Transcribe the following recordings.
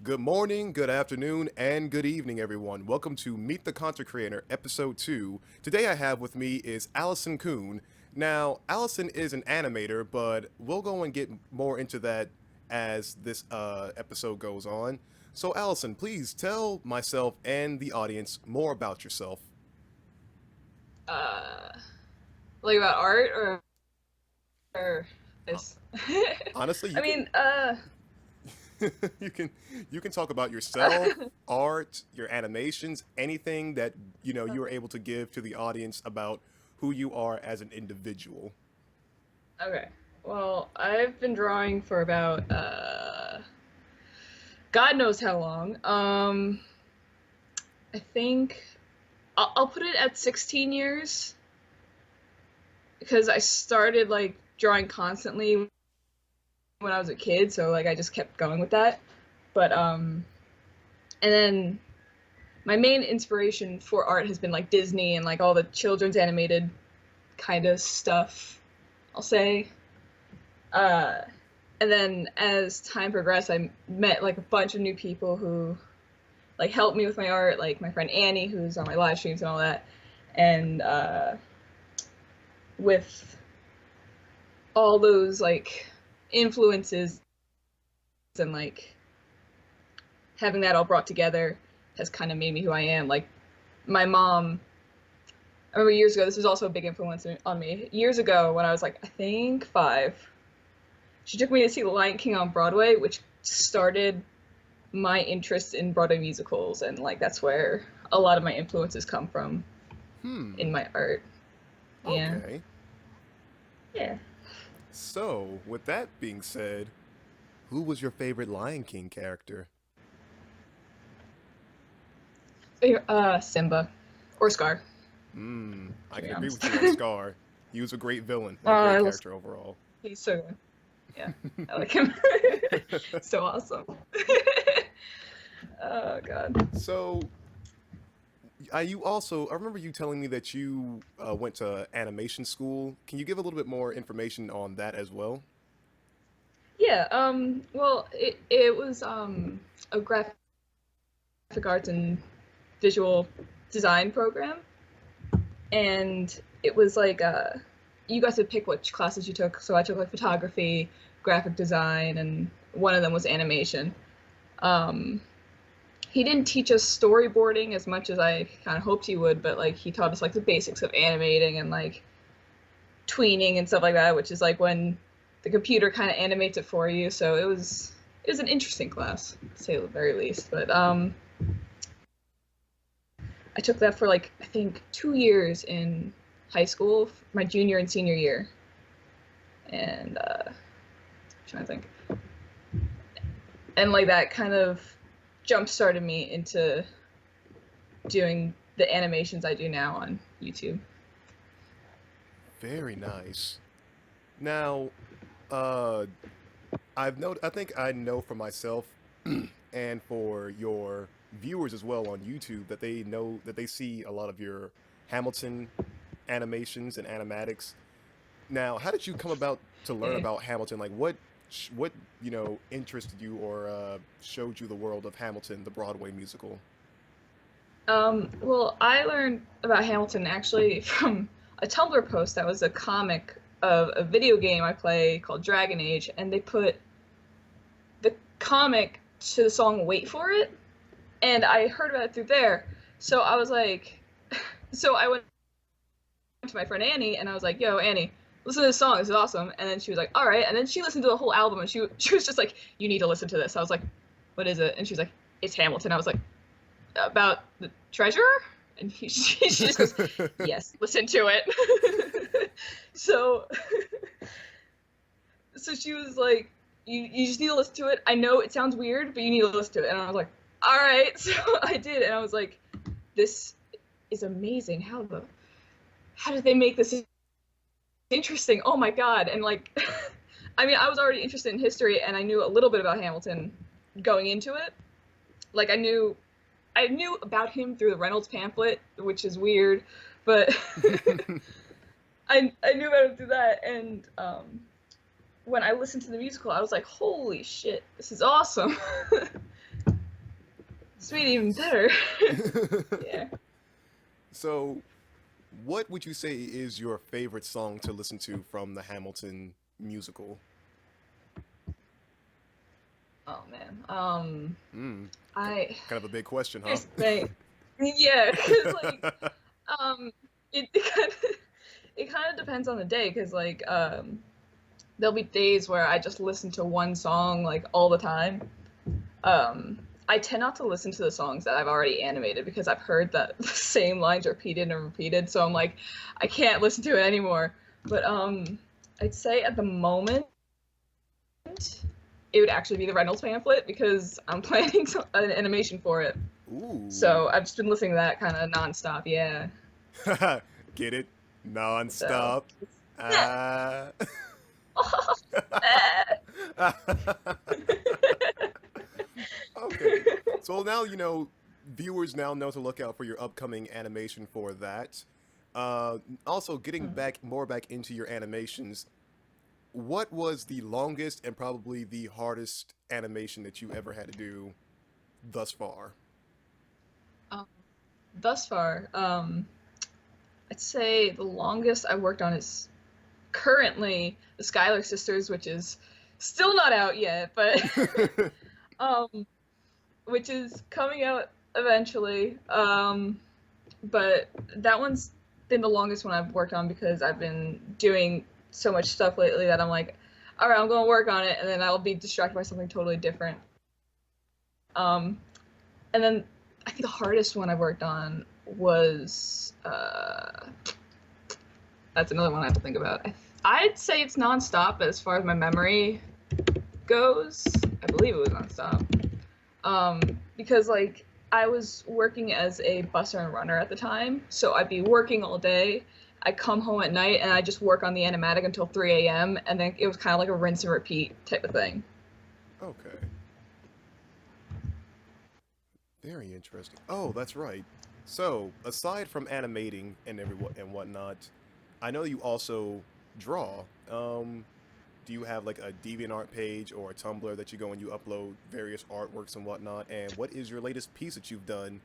Good morning, good afternoon, and good evening, everyone. Welcome to Meet the Content Creator, Episode 2. Today I have with me is Allison Coon. Now, Allison is an animator, but we'll go and get more into that as this episode goes on. So, Allison, please tell myself and the audience more about yourself. Uh, like about art or Uh, this. Honestly, I you can mean, you can you can talk about yourself, art, your animations, anything that you are able to give to the audience about who you are as an individual. okay. Well, I've been drawing for about God knows how long. I think I'll put it at 16 years because I started like drawing constantly when I was a kid, so like I just kept going with that. But and then my main inspiration for art has been like Disney and like all the children's animated kind of stuff, I'll say. Uh, and then as time progressed, I met like a bunch of new people who like helped me with my art, like my friend Annie, who's on my live streams and all that. And with all those like influences and like having that all brought together has kind of made me who I am. Like my mom, I remember years ago, this was also a big influence on me. Years ago, when I was like, I think 5, she took me to see The Lion King on Broadway, which started my interest in Broadway musicals, and like that's where a lot of my influences come from Hmm. in my art. Yeah. Okay. Yeah. So, with that being said, who was your favorite Lion King character? Simba. Or Scar, Hmm. I to be can agree honest. with you on Scar. He was a great villain and a great character overall. He's so good. Yeah, I like him. So awesome. Oh god. So, I remember you telling me that you went to animation school. Can you give a little bit more information on that as well? Yeah, well, it was a graphic arts and visual design program, and it was like you got to pick which classes you took. So I took like photography, graphic design, and one of them was animation. Um, he didn't teach us storyboarding as much as I kind of hoped he would, but like he taught us like the basics of animating and like tweening and stuff like that, which is like when the computer kind of animates it for you. So it was an interesting class, to say the very least. But I took that for like I think 2 years in high school, my junior and senior year, and I'm trying to think, and like that kind of jump started me into doing the animations I do now on YouTube. Very nice. Now, uh, I think I know for myself and for your viewers as well on YouTube that they know that they see a lot of your Hamilton animations and animatics. Now, how did you come about to learn Yeah. about Hamilton? Like, what interested you or showed you the world of Hamilton, the Broadway musical? Well, I learned about Hamilton actually from a Tumblr post that was a comic of a video game I play called Dragon Age, and they put the comic to the song Wait For It, and I heard about it through there. So I was like, so I went to my friend Annie, and I was like, yo, Annie, listen to this song, this is awesome. And then she was like, all right. And then she listened to the whole album, and she was just like, you need to listen to this. I was like, what is it? And she was like, it's Hamilton. I was like, about the treasurer? And she just goes, yes, listen to it. so so she was like, you just need to listen to it. I know it sounds weird, but you need to listen to it. And I was like, all right. So I did, and I was like, this is amazing. How did they make this interesting? Oh my god. And like I mean, I was already interested in history, and I knew a little bit about Hamilton going into it. Like I knew about him through the Reynolds pamphlet, which is weird, but I knew about him through that. And when I listened to the musical, I was like, holy shit, this is awesome. It's made it even better. Yeah. So, what would you say is your favorite song to listen to from the Hamilton musical? Oh man. Mm, I kind of a big question, huh? here's the thing. Yeah, because like um, it kind of it kind of depends on the day. Because like there'll be days where I just listen to one song like all the time. I tend not to listen to the songs that I've already animated because I've heard that the same lines repeated and repeated. So I'm like, I can't listen to it anymore. But I'd say at the moment it would actually be the Reynolds pamphlet because I'm planning an animation for it. Ooh. So I've just been listening to that kind of nonstop. Yeah. Get it? So. Non-stop. Ah. Okay. So now viewers now know to look out for your upcoming animation for that. Also, getting back into your animations, what was the longest and probably the hardest animation that you ever had to do thus far? um, Thus far, I'd say the longest I've worked on is currently the Skylar Sisters, which is still not out yet, but um, which is coming out eventually. But that one's been the longest one I've worked on because I've been doing so much stuff lately that I'm like, all right, I'm going to work on it, and then I'll be distracted by something totally different. Um, and then I think the hardest one I've worked on was that's another one I have to think about. I'd say it's nonstop, but as far as my memory goes, I believe it was nonstop. Because like I was working as a busser and runner at the time, so I'd be working all day. I'd come home at night and I just work on the animatic until 3 a.m. and then it was kind of like a rinse and repeat type of thing. Okay. Very interesting. Oh, that's right. So, aside from animating and whatnot, I know you also draw. Do you have like a DeviantArt page or a Tumblr that you go and you upload various artworks and whatnot? And what is your latest piece that you've done,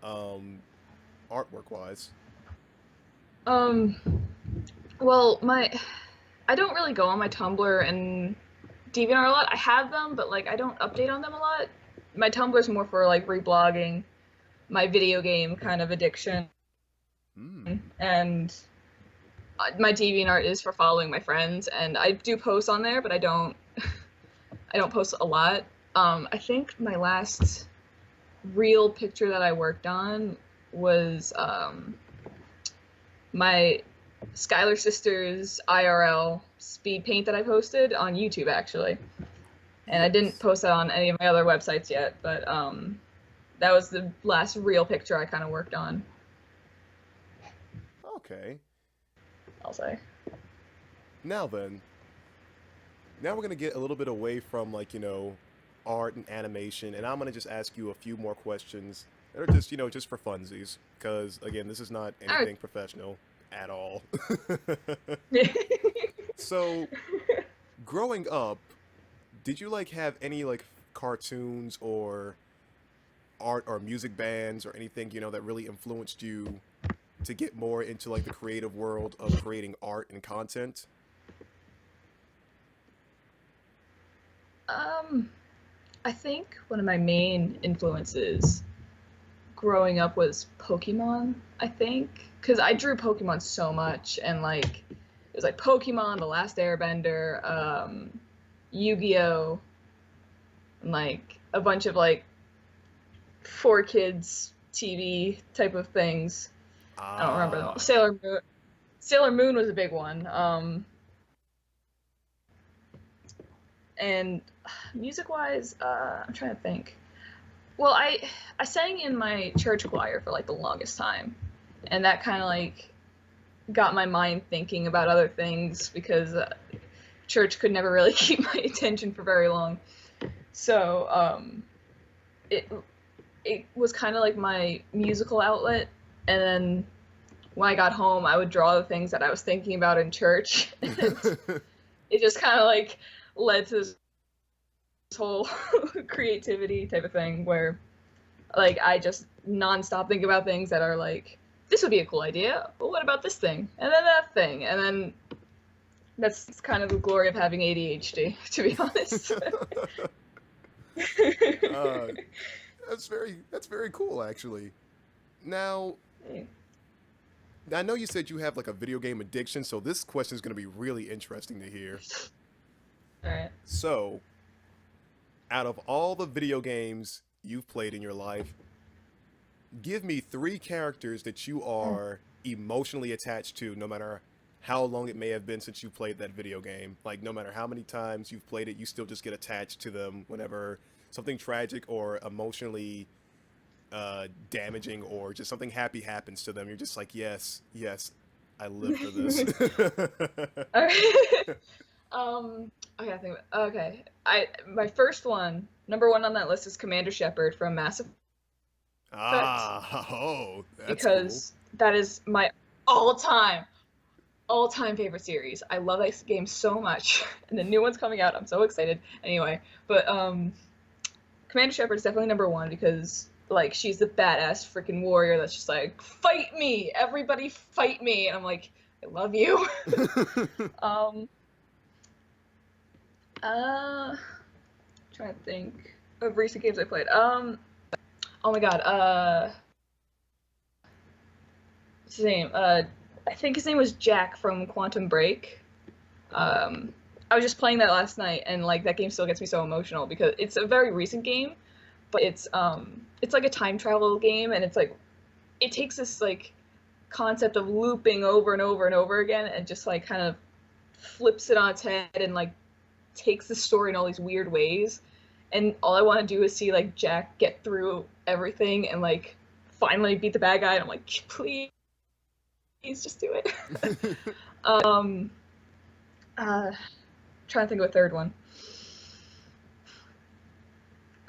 um, artwork wise? Um, well, I don't really go on my Tumblr and DeviantArt a lot. I have them, but like I don't update on them a lot. My Tumblr's more for like reblogging my video game kind of addiction, Hmm. and my DeviantArt is for following my friends. And I do post on there, but I don't I don't post a lot. I think my last real picture that I worked on was my Skylar Sisters IRL speed paint that I posted on YouTube actually. And I didn't Yes. post that on any of my other websites yet, but that was the last real picture I kind of worked on, Okay. I'll say. Now then, now we're gonna get a little bit away from art and animation, and I'm gonna just ask you a few more questions that are just just for funsies, because again, this is not All right. anything professional at all. So, growing up, did you have any cartoons or art or music bands or anything that really influenced you to get more into the creative world of creating art and content? um, I think one of my main influences growing up was Pokemon, I think, because I drew Pokemon so much, and like it was like Pokemon, The Last Airbender, Yu-Gi-Oh, and like a bunch of like for kids TV type of things. I don't remember them all. Ah. Sailor Moon. Sailor Moon was a big one. And music-wise, I'm trying to think. Well, I sang in my church choir for like the longest time, and that kind of like got my mind thinking about other things because church could never really keep my attention for very long. So it it was kind of like my musical outlet, and then when I got home, I would draw the things that I was thinking about in church, and it just kind of like led to this whole creativity type of thing where Like, I just nonstop think about things that are like, this would be a cool idea, but what about this thing? And then that thing. And then that's kind of the glory of having ADHD, to be honest. uh, that's very cool, actually. Now, I know you said you have like a video game addiction, so this question is going to be really interesting to hear. All right. So, out of all the video games you've played in your life, give me 3 characters that you are emotionally attached to, no matter how long it may have been since you played that video game. Like, no matter how many times you've played it, you still just get attached to them whenever something tragic or emotionally damaging or just something happy happens to them. You're just like, yes, yes, I live for this. Okay. Okay, I think. Okay, my first one, number one on that list is Commander Shepard from Mass Effect. Oh, that's because that is my all-time favorite series. I love that game so much, and the new one's coming out. I'm so excited. Anyway, but Commander Shepard is definitely number one because like she's the badass freaking warrior that's just like, fight me, everybody fight me, and I'm like, I love you. Trying to think of recent games I played. Oh my god, what's his name? I think his name was Jack from Quantum Break. I was just playing that last night, and like that game still gets me so emotional because it's a very recent game, but it's like a time travel game, and it's like it takes this like concept of looping over and over and over again, and just like kind of flips it on its head and like takes the story in all these weird ways. And all I want to do is see like Jack get through everything and like finally beat the bad guy. And I'm like, please just do it. Trying to think of a third one.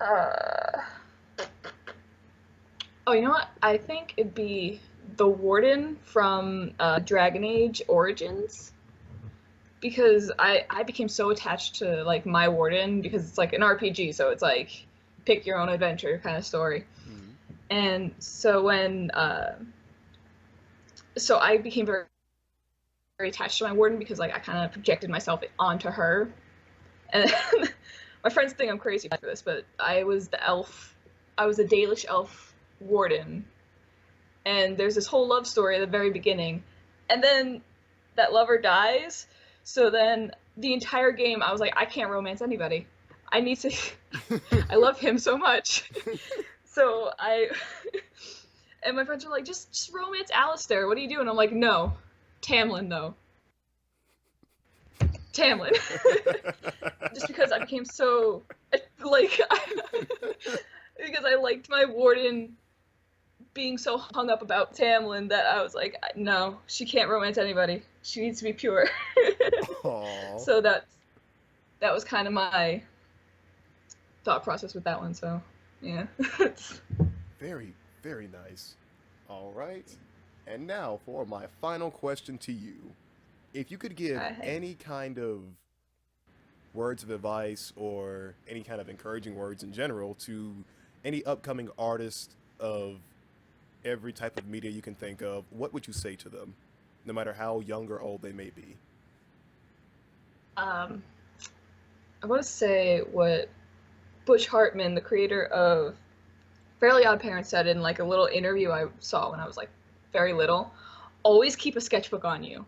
Oh, you know what? I think it'd be the Warden from Dragon Age Origins. Because I became so attached to like my Warden because it's like an RPG, so it's like pick your own adventure kind of story. Mm-hmm. And so when so I became very, very attached to my Warden because like I kind of projected myself onto her. And my friends think I'm crazy for this, but I was the Dalish elf Warden. And there's this whole love story at the very beginning. And then that lover dies. So then the entire game, I was like, I can't romance anybody. I need to, I love him so much. So and my friends were like, just romance Alistair. What are you doing? I'm like, no, Tamlin though. Tamlin. Just because I became so, like, because I liked my Warden being so hung up about Tamlin that I was like, no, she can't romance anybody. She needs to be pure. So that was kind of my thought process with that one. So yeah. Very, very nice. All right. And now for my final question to you. If you could give any kind of words of advice or any kind of encouraging words in general to any upcoming artist of every type of media you can think of, what would you say to them, no matter how young or old they may be? I want to say what Butch Hartman, the creator of Fairly Odd Parents, said in like a little interview I saw when I was like very little. Always keep a sketchbook on you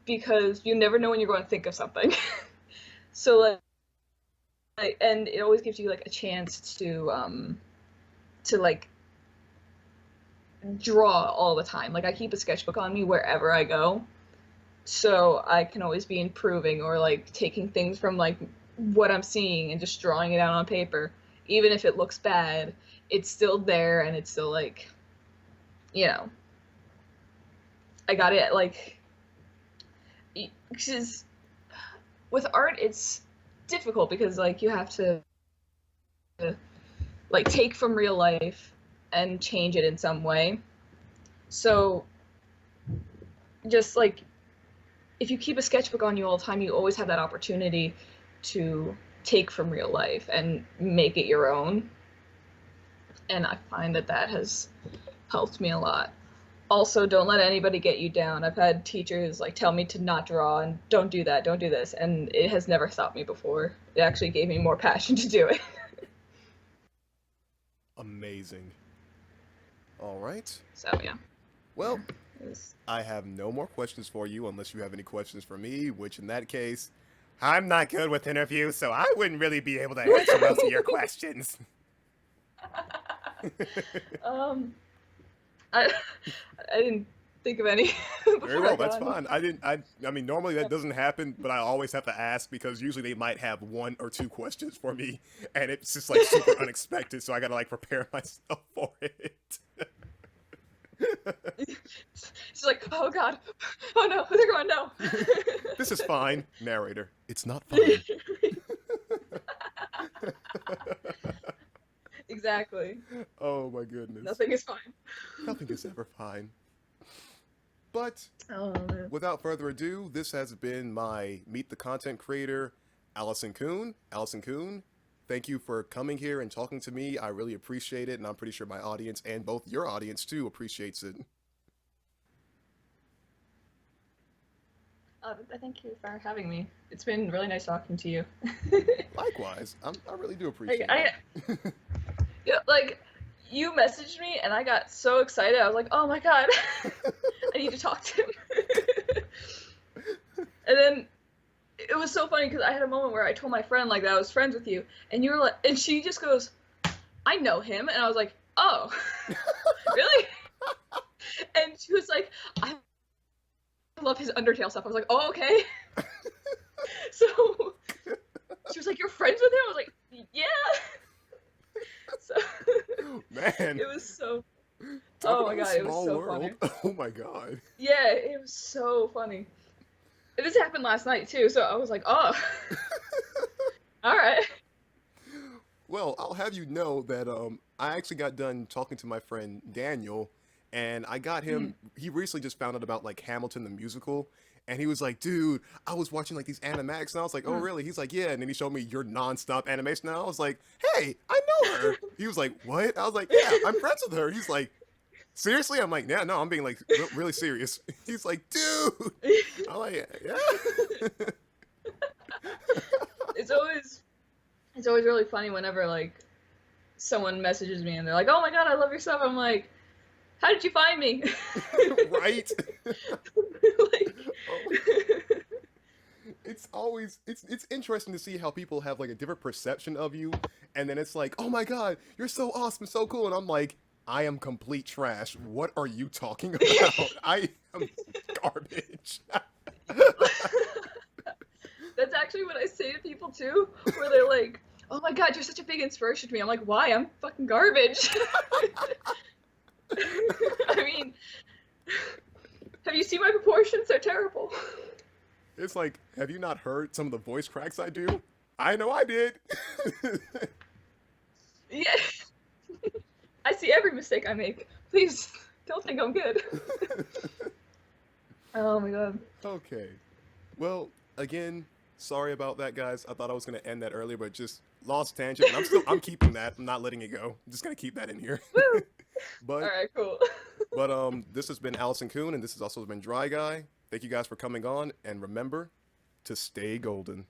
because you never know when you're going to think of something. So like, and it always gives you like a chance to like draw all the time. Like I keep a sketchbook on me wherever I go, so I can always be improving or like taking things from like what I'm seeing and just drawing it out on paper. Even if it looks bad, it's still there and it's still like, you know, I got it. Like, because with art it's difficult because like you have to like take from real life and change it in some way. So just like if you keep a sketchbook on you all the time, you always have that opportunity to take from real life and make it your own. and I find that that has helped me a lot. Also, don't let anybody get you down. I've had teachers like tell me to not draw and don't do that, don't do this, and it has never stopped me before. It actually gave me more passion to do it. Amazing. All right. So yeah, Well, it was... I have no more questions for you unless you have any questions for me, which in that case, I'm not good with interviews, so I wouldn't really be able to answer most of your questions. um, I I didn't think of any Very before I well, got that's on. fine. I mean, normally that doesn't happen, but I always have to ask because usually they might have one or two questions for me, and it's just like super unexpected, so I gotta like prepare myself for it. She's like, oh god, oh no, they're going no. This is fine, narrator. It's not fine. Exactly. Oh my goodness. Nothing is fine. Nothing is ever fine. But Oh man. without further ado, this has been my Meet the Content Creator, Allison Coon. Allison Coon, thank you for coming here and talking to me. I really appreciate it, and I'm pretty sure my audience and both your audience too appreciates it. Thank you for having me. It's been really nice talking to you. Likewise, I really do Like, appreciate it. yeah, like, you messaged me and I got so excited. I was like, oh my god, I need to talk to him. And then it was so funny because I had a moment where I told my friend like that I was friends with you, and you were like, and she just goes, I know him, and I was like, oh, really? And she was like, I love his Undertale stuff. I was like, oh, okay. So she was like, you're friends with him? I was like, yeah. So Man, it was so, talk oh my about god, a it was small so world. funny. Oh my god. Yeah, it was so funny. And this happened last night too, so I was like, oh, all right. Well, I'll have you know that I actually got done talking to my friend Daniel, and I got him. He recently just found out about like Hamilton the musical, and he was like, "Dude, I was watching like these animacs," and I was like, "Oh, really?" He's like, "Yeah," and then he showed me your nonstop animation, and I was like, "Hey, I know her." He was like, "What?" I was like, "Yeah, I'm friends with her." He's like, "Seriously?" I'm like, "Yeah, no, I'm being like really serious." He's like, "Dude," I'm like, "Yeah." It's always it's always really funny whenever like someone messages me and they're like, "Oh my god, I love your stuff." I'm like, "How did you find me?" Right? Like, Oh, it's always it's interesting to see how people have like a different perception of you, and then it's like, oh my god, you're so awesome, so cool, and I'm like, I am complete trash. What are you talking about? I am garbage. that's actually what I say to people too, where they're like, "Oh my god, you're such a big inspiration to me." I'm like, "Why? I'm fucking garbage." I mean, have you seen my proportions? They're terrible. It's like, have you not heard some of the voice cracks I do? I know I did. Yeah. I see every mistake I make. Please don't think I'm good. Oh my god. Okay. Well, again, sorry about that, guys. I thought I was gonna end that earlier, but just lost tangent. And I'm keeping that. I'm not letting it go. I'm just gonna keep that in here. Woo! But All right, cool. this has been Allison Coon, and this has also been DryeGuy. Thank you guys for coming on, and remember to stay golden.